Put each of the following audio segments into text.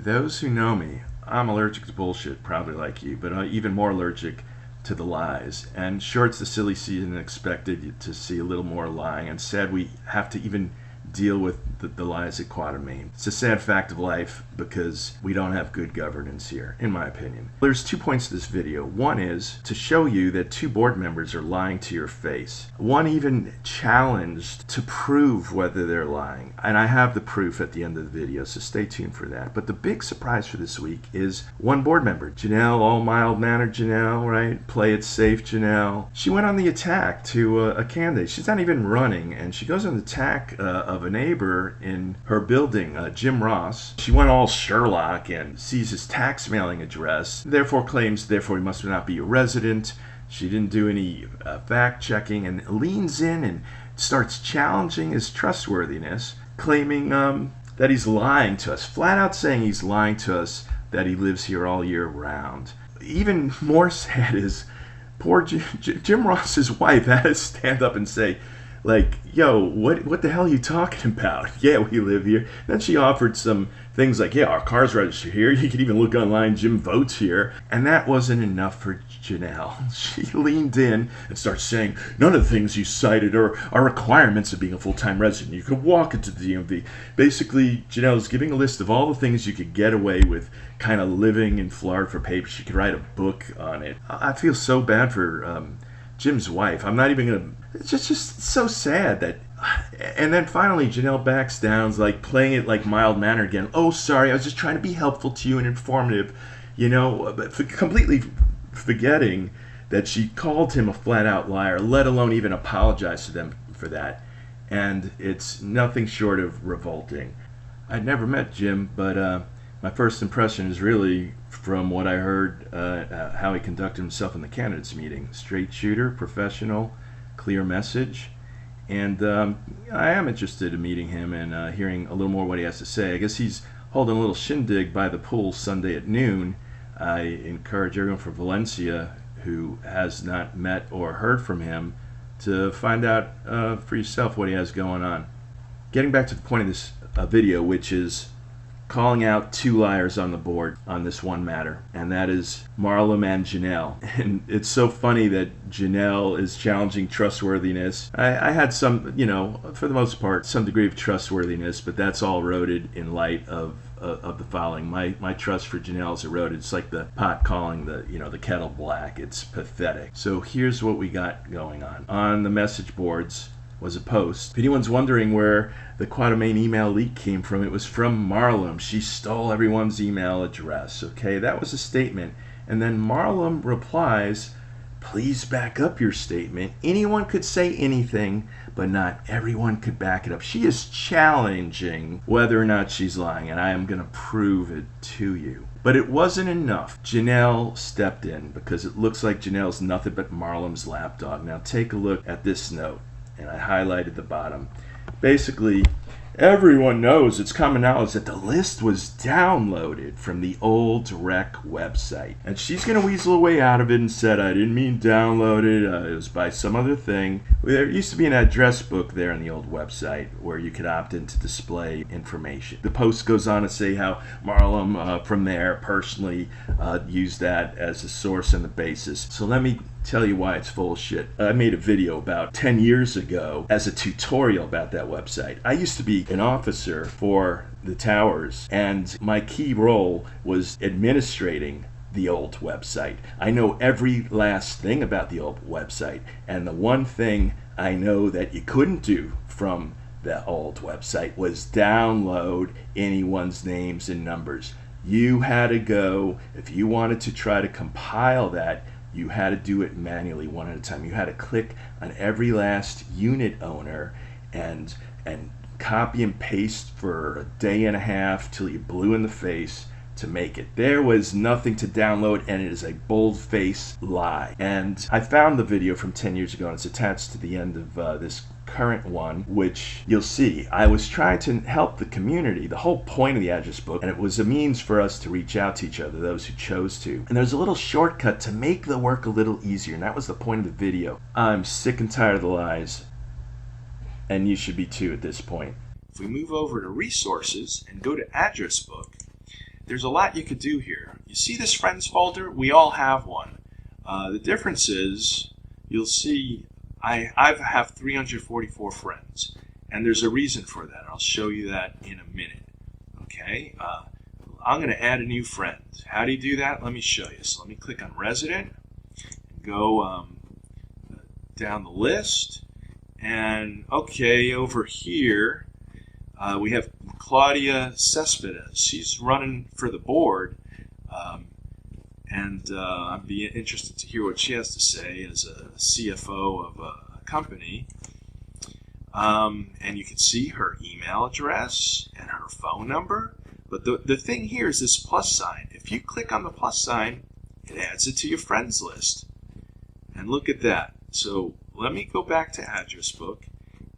those who know me, I'm allergic to bullshit, probably like you, but even more allergic to the lies. And sure, it's the silly season and expected to see a little more lying. And sad we have to even deal with the lies at Quatermain. It's a sad fact of life because we don't have good governance here, in my opinion. There's 2 points to this video. One is to show you that 2 board members are lying to your face. One even challenged to prove whether they're lying. And I have the proof at the end of the video, so stay tuned for that. But the big surprise for this week is one board member, Janelle, all mild-mannered Janelle, right? Play it safe Janelle. She went on the attack to a candidate. She's not even running, and she goes on the attack of a neighbor in her building, Jim Ross. She went all Sherlock and sees his tax mailing address, therefore claims he must not be a resident. She didn't do any fact checking and leans in and starts challenging his trustworthiness, claiming that he's lying to us, flat out saying he's lying to us that he lives here all year round. Even more sad is poor Jim Ross's wife had to stand up and say, like, yo, what the hell are you talking about? Yeah, we live here. Then she offered some things like, yeah, our car's registered here. You can even look online, Jim votes here. And that wasn't enough for Janelle. She leaned in and started saying, none of the things you cited are requirements of being a full-time resident. You could walk into the DMV. Basically, Janelle's giving a list of all the things you could get away with kind of living in Florida for paper. She could write a book on it. I feel so bad for Jim's wife. I'm not even gonna. It's just so sad that. And then finally, Janelle backs down, like playing it like mild mannered again. Oh, sorry, I was just trying to be helpful to you and informative, but completely forgetting that she called him a flat out liar, let alone even apologize to them for that. And it's nothing short of revolting. I'd never met Jim, but my first impression is really from what I heard, how he conducted himself in the candidates meeting. Straight shooter, professional, clear message. And I am interested in meeting him and hearing a little more what he has to say. I guess he's holding a little shindig by the pool Sunday at noon. I encourage everyone from Valencia who has not met or heard from him to find out for yourself what he has going on. Getting back to the point of this video, which is calling out 2 liars on the board on this one matter, and that is Marlum and Janelle. And it's so funny that Janelle is challenging trustworthiness. I had some, for the most part, some degree of trustworthiness, but that's all eroded in light of the following. My trust for Janelle is eroded. It's like the pot calling the kettle black. It's pathetic. So here's what we got going on. On the message boards was a post. If anyone's wondering where the Quatermain email leak came from, it was from Marlum. She stole everyone's email address. Okay, that was a statement. And then Marlum replies, please back up your statement. Anyone could say anything, but not everyone could back it up. She is challenging whether or not she's lying, and I am going to prove it to you. But it wasn't enough. Janelle stepped in because it looks like Janelle's nothing but Marlum's lapdog. Now take a look at this note. And I highlighted the bottom. Basically, everyone knows, it's common knowledge that the list was downloaded from the old rec website. And she's going to weasel her way out of it and said, I didn't mean downloaded, it was by some other thing. There used to be an address book there on the old website where you could opt in to display information. The post goes on to say how Marlum from there personally used that as a source and the basis. So let me tell you why it's full of shit. I made a video about 10 years ago as a tutorial about that website. I used to be an officer for the towers, and my key role was administrating the old website. I know every last thing about the old website, and the one thing I know that you couldn't do from the old website was download anyone's names and numbers. You had to go, if you wanted to try to compile that, you had to do it manually one at a time. You had to click on every last unit owner and copy and paste for a day and a half till you blew in the face to make it. There was nothing to download, and it is a bold-faced lie. And I found the video from 10 years ago, and it's attached to the end of this current one, which you'll see. I was trying to help the community, the whole point of the address book, and it was a means for us to reach out to each other, those who chose to. And there's a little shortcut to make the work a little easier, and that was the point of the video. I'm sick and tired of the lies, and you should be too at this point. If we move over to resources and go to address book, there's a lot you could do here. You see this friends folder? We all have one. The difference is, you'll see I have 344 friends, and there's a reason for that. I'll show you that in a minute. Okay, I'm going to add a new friend. How do you do that? Let me show you. So let me click on resident, go down the list, and okay, over here we have Claudia Cespedes. She's running for the board, and I'd be interested to hear what she has to say as a CFO of a company. And you can see her email address and her phone number. But the thing here is this plus sign. If you click on the plus sign, it adds it to your friends list. And look at that. So let me go back to address book.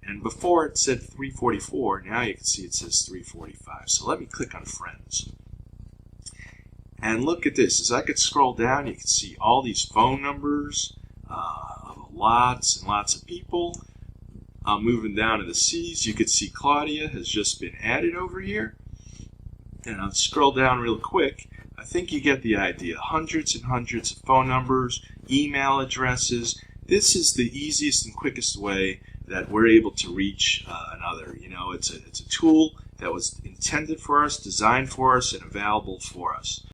And before it said 344, now you can see it says 345. So let me click on friends. And look at this. As I could scroll down, you can see all these phone numbers of lots and lots of people. Moving down to the C's, you can see Claudia has just been added over here. And I'll scroll down real quick. I think you get the idea. Hundreds and hundreds of phone numbers, email addresses. This is the easiest and quickest way that we're able to reach another. You know, it's a tool that was intended for us, designed for us, and available for us.